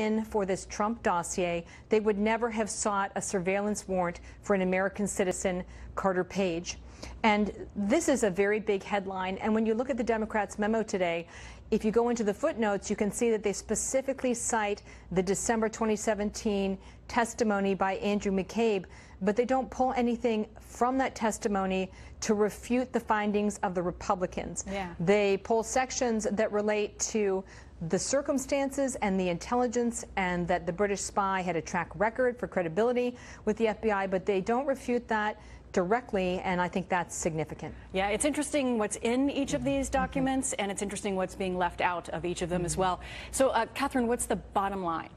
in for this Trump dossier, they would never have sought a surveillance warrant for an American citizen, Carter Page. And this is a very big headline. And when you look at the Democrats' memo today, if you go into the footnotes, you can see that they specifically cite the December 2017 testimony by Andrew McCabe, but they don't pull anything from that testimony to refute the findings of the Republicans. Yeah. They pull sections that relate to the circumstances and the intelligence, and that the British spy had a track record for credibility with the FBI, but they don't refute that directly, and I think that's significant. Yeah, it's interesting what's in each of these documents, and it's interesting what's being left out of each of them as well. So, Catherine, what's the bottom line?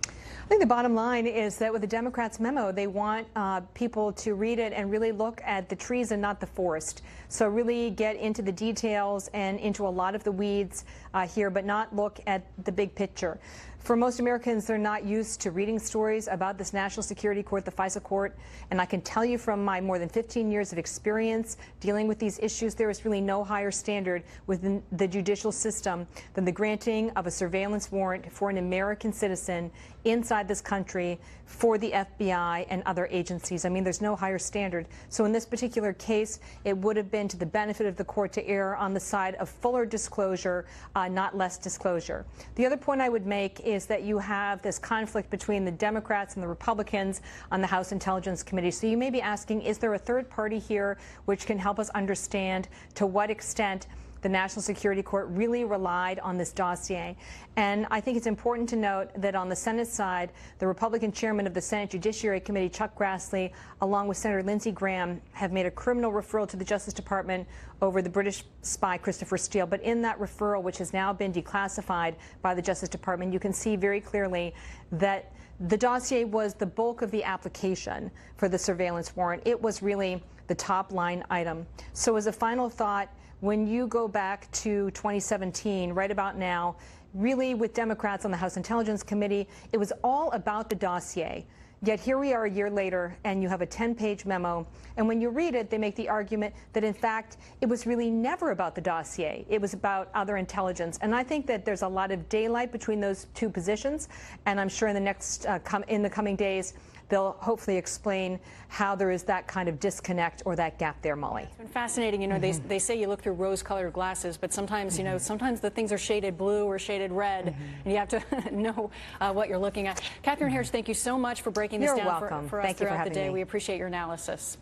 I think the bottom line is that with the Democrats' memo, they want people to read it and really look at the trees and not the forest. So really get into the details and into a lot of the weeds here, but not look at the big picture. For most Americans, they're not used to reading stories about this National Security Court, the FISA court, and I can tell you from my more than 15 years of experience dealing with these issues, there is really no higher standard within the judicial system than the granting of a surveillance warrant for an American citizen inside this country for the FBI and other agencies. I mean, there's no higher standard. So in this particular case, it would have been to the benefit of the court to err on the side of fuller disclosure, not less disclosure. The other point I would make is that you have this conflict between the Democrats and the Republicans on the House Intelligence Committee. So you may be asking, is there a third party here which can help us understand to what extent the National Security Court really relied on this dossier? And I think it's important to note that on the Senate side, the Republican chairman of the Senate Judiciary Committee, Chuck Grassley, along with Senator Lindsey Graham, have made a criminal referral to the Justice Department over the British spy Christopher Steele. But in that referral, which has now been declassified by the Justice Department, you can see very clearly that the dossier was the bulk of the application for the surveillance warrant. It was really the top line item. So as a final thought, when you go back to 2017, right about now, really with Democrats on the House Intelligence Committee, it was all about the dossier. Yet here we are a year later, and you have a 10-page memo. And when you read it, they make the argument that, in fact, it was really never about the dossier. It was about other intelligence. And I think that there's a lot of daylight between those two positions. And I'm sure in the coming days, they'll hopefully explain how there is that kind of disconnect or that gap there, Molly. It's been fascinating. You know, they say you look through rose-colored glasses, but sometimes, you know, sometimes the things are shaded blue or shaded red, and you have to know what you're looking at. Catherine Herridge, thank you so much for breaking this down for us throughout the day. We appreciate your analysis.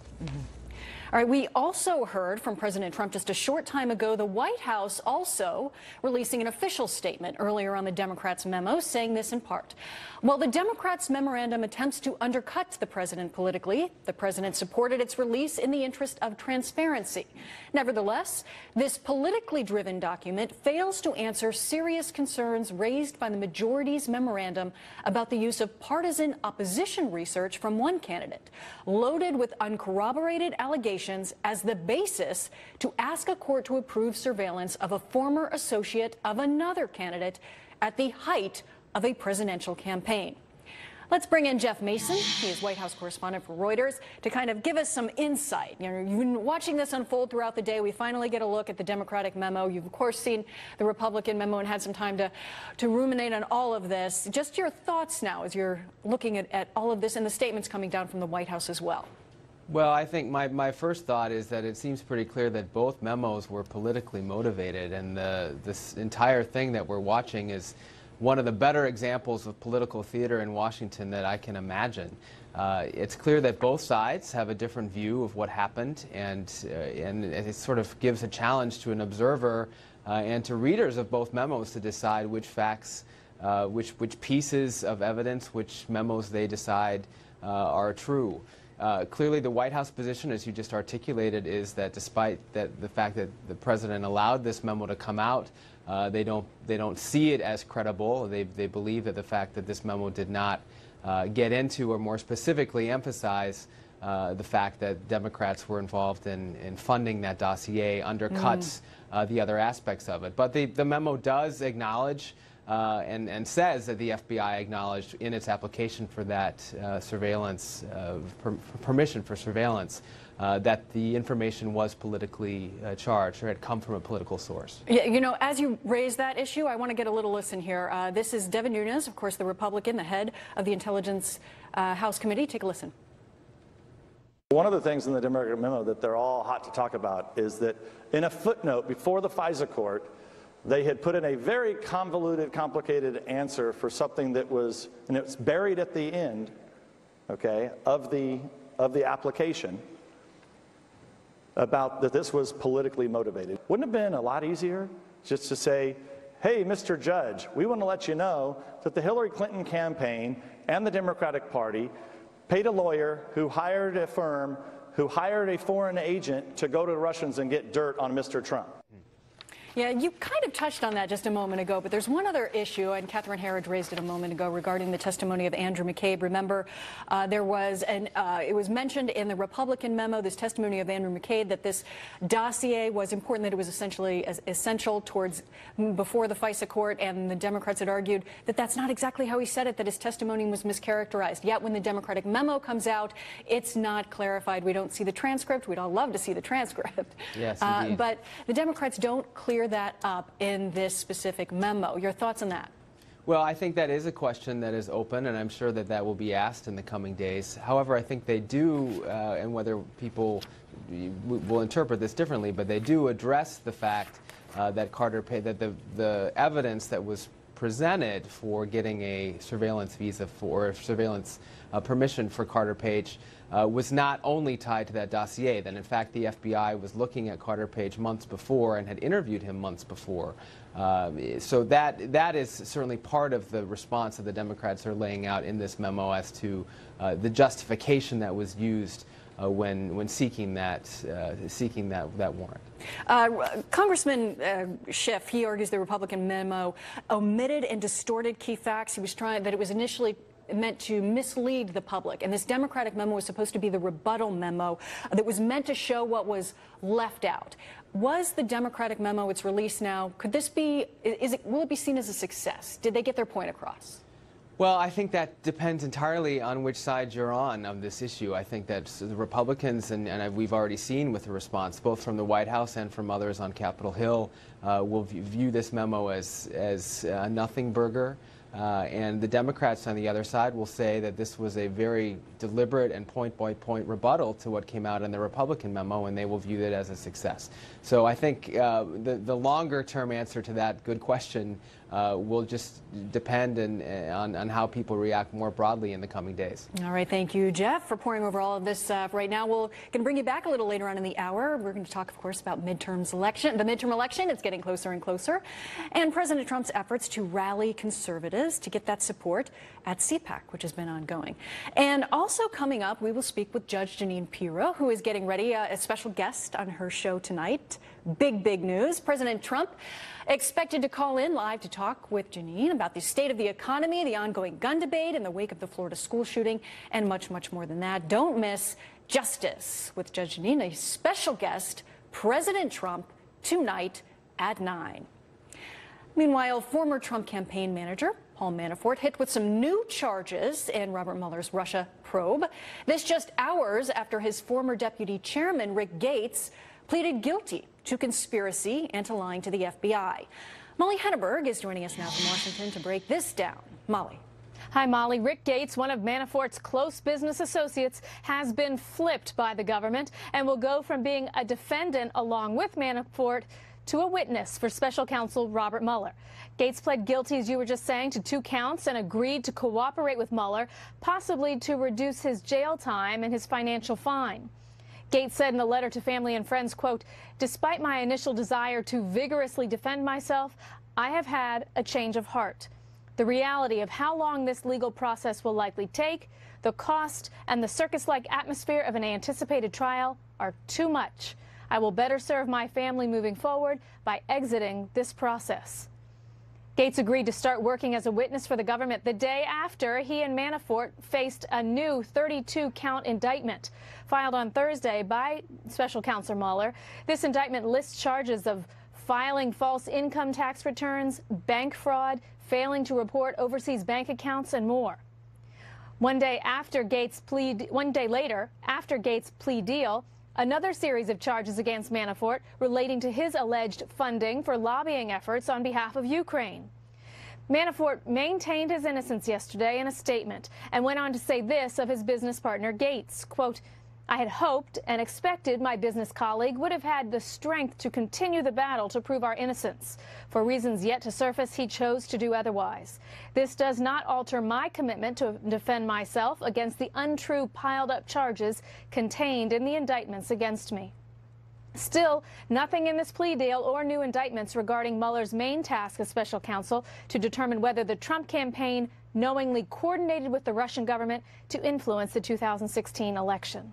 All right, we also heard from President Trump just a short time ago, the White House also releasing an official statement earlier on the Democrats' memo, saying this in part. While the Democrats' memorandum attempts to undercut the president politically, the president supported its release in the interest of transparency. Nevertheless, this politically driven document fails to answer serious concerns raised by the majority's memorandum about the use of partisan opposition research from one candidate, loaded with uncorroborated allegations as the basis to ask a court to approve surveillance of a former associate of another candidate at the height of a presidential campaign. Let's bring in Jeff Mason. He is White House correspondent for Reuters to kind of give us some insight. You know, you've been watching this unfold throughout the day. We finally get a look at the Democratic memo. You've, of course, seen the Republican memo and had some time to ruminate on all of this. Just your thoughts now as you're looking at all of this and the statements coming down from the White House as well. Well, I think my first thought is that it seems pretty clear that both memos were politically motivated, and this entire thing that we're watching is one of the better examples of political theater in Washington that I can imagine. It's clear that both sides have a different view of what happened, and it sort of gives a challenge to an observer and to readers of both memos to decide which facts, which pieces of evidence, which memos they decide are true. Clearly, the White House position, as you just articulated, is that despite the fact that the president allowed this memo to come out, they don't see it as credible. They believe that the fact that this memo did not get into, or more specifically emphasize, the fact that Democrats were involved in funding that dossier undercuts the other aspects of it. But the memo does acknowledge and says that the FBI acknowledged in its application for that surveillance, permission for surveillance, that the information was politically charged or had come from a political source. Yeah, you know, as you raise that issue, I want to get a little listen here. This is Devin Nunes, of course, the Republican, the head of the Intelligence House Committee. Take a listen. One of the things in the Democratic memo that they're all hot to talk about is that in a footnote before the FISA court, they had put in a very convoluted, complicated answer for something that was, and it's buried at the end, okay, of the application, about that this was politically motivated. Wouldn't it have been a lot easier just to say, hey, Mr. Judge, we want to let you know that the Hillary Clinton campaign and the Democratic Party paid a lawyer who hired a firm who hired a foreign agent to go to the Russians and get dirt on Mr. Trump. Yeah, you kind of touched on that just a moment ago, but there's one other issue, and Catherine Herridge raised it a moment ago regarding the testimony of Andrew McCabe. Remember, there was it was mentioned in the Republican memo, this testimony of Andrew McCabe, that this dossier was important, that it was essentially essential towards before the FISA court, and the Democrats had argued that that's not exactly how he said it, that his testimony was mischaracterized. Yet when the Democratic memo comes out, it's not clarified. We don't see the transcript. We'd all love to see the transcript. Yes, indeed. But the Democrats don't clear that up in this specific memo. Your thoughts on that? Well, I think that is a question that is open, and I'm sure that that will be asked in the coming days. However, I think they do, and whether people will interpret this differently, but they do address the fact that Carter Page, that the evidence that was presented for getting a surveillance visa or surveillance permission for Carter Page was not only tied to that dossier, that in fact the FBI was looking at Carter Page months before and had interviewed him months before. So that is certainly part of the response that the Democrats are laying out in this memo as to the justification that was used when seeking that warrant. Congressman Schiff, he argues the Republican memo omitted and distorted key facts. He was trying that it was initially meant to mislead the public, and this Democratic memo was supposed to be the rebuttal memo that was meant to show what was left out. Was the Democratic memo, it's released now, could this be, will it be seen as a success? Did they get their point across? Well, I think that depends entirely on which side you're on this issue. I think that the Republicans, and we've already seen with the response, both from the White House and from others on Capitol Hill, will view this memo as a nothing burger. And the Democrats on the other side will say that this was a very deliberate and point-by-point rebuttal to what came out in the Republican memo, and they will view it as a success. So I think the longer-term answer to that good question will just depend on how people react more broadly in the coming days. All right, thank you, Jeff, for pouring over all of this right now. We're going to bring you back a little later on in the hour. We're going to talk, of course, about the midterm election. It's getting closer and closer, and President Trump's efforts to rally conservatives to get that support at CPAC, which has been ongoing. And also coming up, we will speak with Judge Jeanine Pirro, who is getting ready, a special guest on her show tonight. Big news. President Trump expected to call in live to talk with Jeanine about the state of the economy, the ongoing gun debate in the wake of the Florida school shooting, and much more than that. Don't miss Justice with Judge Jeanine, a special guest, President Trump, tonight at 9. Meanwhile, former Trump campaign manager Paul Manafort hit with some new charges in Robert Mueller's Russia probe. This just hours after his former deputy chairman, Rick Gates, pleaded guilty to conspiracy and to lying to the FBI. Molly Henneberg is joining us now from Washington to break this down. Molly. Hi, Molly. Rick Gates, one of Manafort's close business associates, has been flipped by the government and will go from being a defendant along with Manafort to a witness for special counsel Robert Mueller. Gates pled guilty, as you were just saying, to 2 counts and agreed to cooperate with Mueller, possibly to reduce his jail time and his financial fine. Gates said in a letter to family and friends, quote, "Despite my initial desire to vigorously defend myself, I have had a change of heart. The reality of how long this legal process will likely take, the cost, and the circus-like atmosphere of an anticipated trial are too much. I will better serve my family moving forward by exiting this process." Gates agreed to start working as a witness for the government the day after he and Manafort faced a new 32-count indictment filed on Thursday by Special Counsel Mueller. This indictment lists charges of filing false income tax returns, bank fraud, failing to report overseas bank accounts, and more. One day later, after Gates' plea deal, another series of charges against Manafort relating to his alleged funding for lobbying efforts on behalf of Ukraine. Manafort maintained his innocence yesterday in a statement and went on to say this of his business partner Gates, quote, "I had hoped and expected my business colleague would have had the strength to continue the battle to prove our innocence. For reasons yet to surface, he chose to do otherwise. This does not alter my commitment to defend myself against the untrue piled-up charges contained in the indictments against me." Still, nothing in this plea deal or new indictments regarding Mueller's main task as special counsel to determine whether the Trump campaign knowingly coordinated with the Russian government to influence the 2016 election.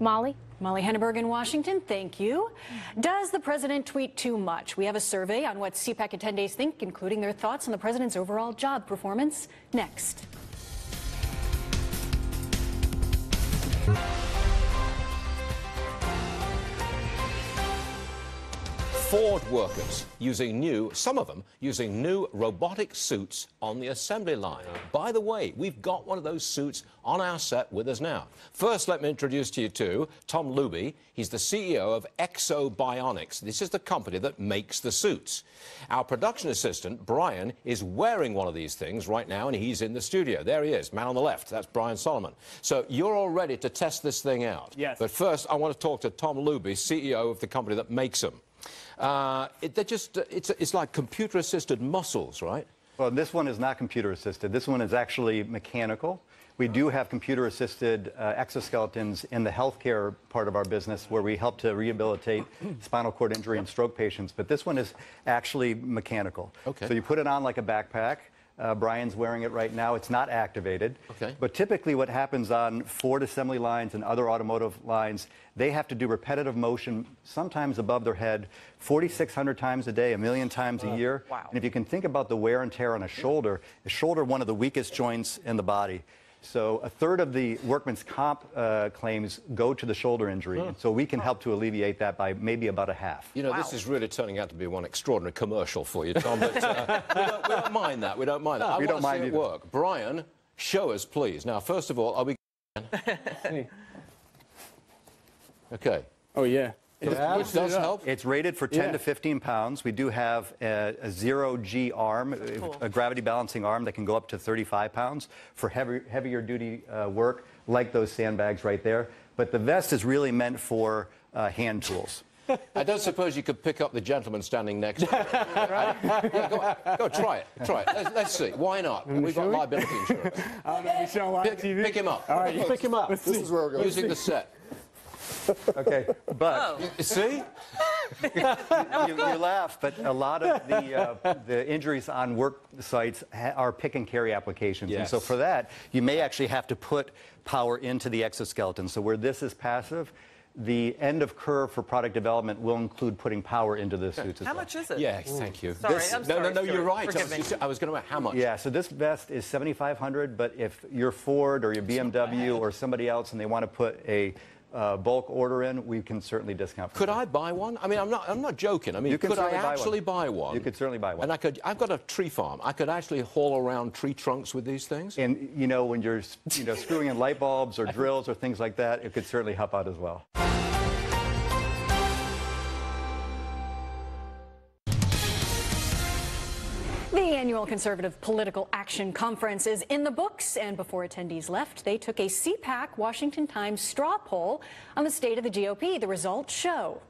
Molly? Molly Henneberg in Washington, thank you. Does the president tweet too much? We have a survey on what CPAC attendees think, including their thoughts on the president's overall job performance. Next. Ford workers some of them using new robotic suits on the assembly line. By the way, we've got one of those suits on our set with us now. First, let me introduce to you to Tom Luby. He's the CEO of Exobionics. This is the company that makes the suits. Our production assistant, Brian, is wearing one of these things right now, and he's in the studio. There he is, man on the left. That's Brian Solomon. So you're all ready to test this thing out. Yes. But first, I want to talk to Tom Luby, CEO of the company that makes them. It's like computer-assisted muscles, right? Well, this one is not computer-assisted. This one is actually mechanical. We do have computer-assisted exoskeletons in the healthcare part of our business where we help to rehabilitate spinal cord injury and stroke patients. But this one is actually mechanical. Okay. So you put it on like a backpack. Brian's wearing it right now. It's not activated. Okay. But typically what happens on Ford assembly lines and other automotive lines, they have to do repetitive motion, sometimes above their head, 4,600 times a day, 1,000,000 times a year. Wow. And if you can think about the wear and tear on a shoulder, one of the weakest joints in the body. So a third of the workman's comp claims go to the shoulder injury. And so we can help to alleviate that by maybe about a half. You know, this is really turning out to be one extraordinary commercial for you, Tom, but we don't mind that. We don't mind that. I want to see it work. Brian, show us, please. Now, first of all, are we... Okay. Oh, yeah. Which does help. It's rated for 10 to 15 pounds. We do have a 0G arm, a gravity balancing arm that can go up to 35 pounds for heavier duty work, like those sandbags right there. But the vest is really meant for hand tools. I don't suppose you could pick up the gentleman standing next to you. Yeah, go try it. Try it. Let's see. Why not? We've got liability insurance. Pick him up. All right, you pick him up. This is where we're going. Using the set. Okay, but See? you laugh, but a lot of the injuries on work sites are pick and carry applications. Yes. And so for that, you may actually have to put power into the exoskeleton. So where this is passive, the end of curve for product development will include putting power into the suits as well. How much is it? Yeah, thank you. Sorry, I'm sorry. No, you're right. Forgive me. I was going to ask how much. Yeah, so this vest is $7,500, but if you're Ford or your BMW or somebody else and they want to put a bulk order in, we can certainly discount. Could I buy one? I mean, I'm not joking. I mean, could I actually buy one? You could certainly buy one. And I've got a tree farm. I could actually haul around tree trunks with these things. And you know, when you're screwing in light bulbs or drills or things like that, it could certainly help out as well. The annual Conservative Political Action Conference is in the books, and before attendees left, they took a CPAC Washington Times straw poll on the state of the GOP. The results show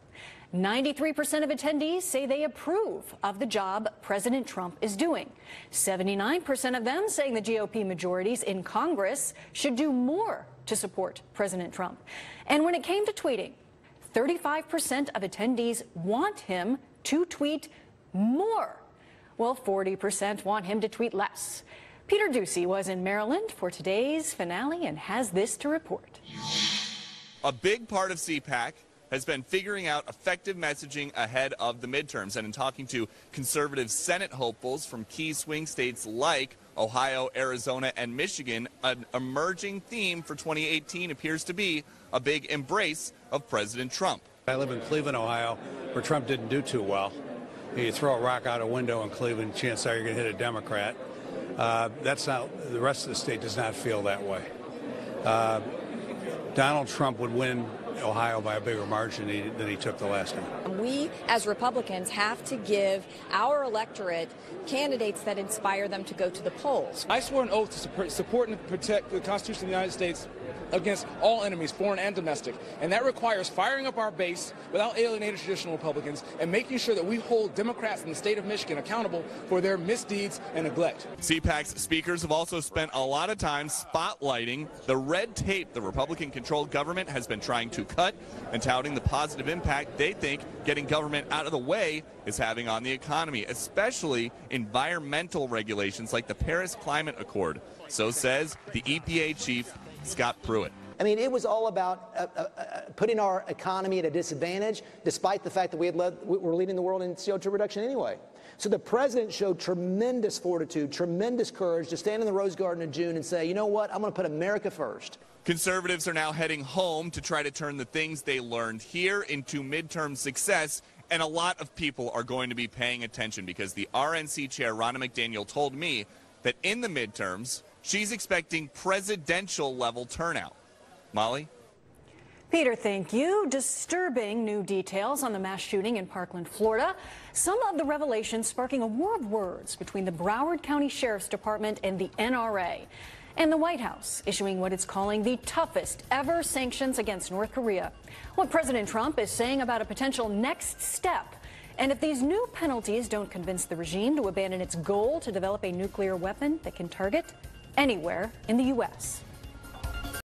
93% of attendees say they approve of the job President Trump is doing. 79% of them saying the GOP majorities in Congress should do more to support President Trump. And when it came to tweeting, 35% of attendees want him to tweet more. Well, 40% want him to tweet less. Peter Doocy was in Maryland for today's finale and has this to report. A big part of CPAC has been figuring out effective messaging ahead of the midterms. And in talking to conservative Senate hopefuls from key swing states like Ohio, Arizona, and Michigan, an emerging theme for 2018 appears to be a big embrace of President Trump. I live in Cleveland, Ohio, where Trump didn't do too well. You throw a rock out a window in Cleveland, chances are you're going to hit a Democrat. That's not, the rest of the state does not feel that way. Donald Trump would win Ohio by a bigger margin than he took the last time. We, as Republicans, have to give our electorate candidates that inspire them to go to the polls. I swore an oath to support and protect the Constitution of the United States against all enemies, foreign and domestic. And that requires firing up our base without alienating traditional Republicans and making sure that we hold Democrats in the state of Michigan accountable for their misdeeds and neglect. CPAC's speakers have also spent a lot of time spotlighting the red tape the Republican-controlled government has been trying to cut and touting the positive impact they think getting government out of the way is having on the economy, especially environmental regulations like the Paris Climate Accord. So says the EPA chief, Scott Pruitt. I mean, it was all about putting our economy at a disadvantage, despite the fact that we're leading the world in CO2 reduction anyway. So the president showed tremendous fortitude, tremendous courage to stand in the Rose Garden in June and say, you know what, I'm going to put America first. Conservatives are now heading home to try to turn the things they learned here into midterm success, and a lot of people are going to be paying attention because the RNC chair, Ronna McDaniel, told me that in the midterms, she's expecting presidential-level turnout. Molly? Peter, thank you. Disturbing new details on the mass shooting in Parkland, Florida. Some of the revelations sparking a war of words between the Broward County Sheriff's Department and the NRA. And the White House issuing what it's calling the toughest ever sanctions against North Korea. What President Trump is saying about a potential next step. And if these new penalties don't convince the regime to abandon its goal to develop a nuclear weapon that can target anywhere in the U.S.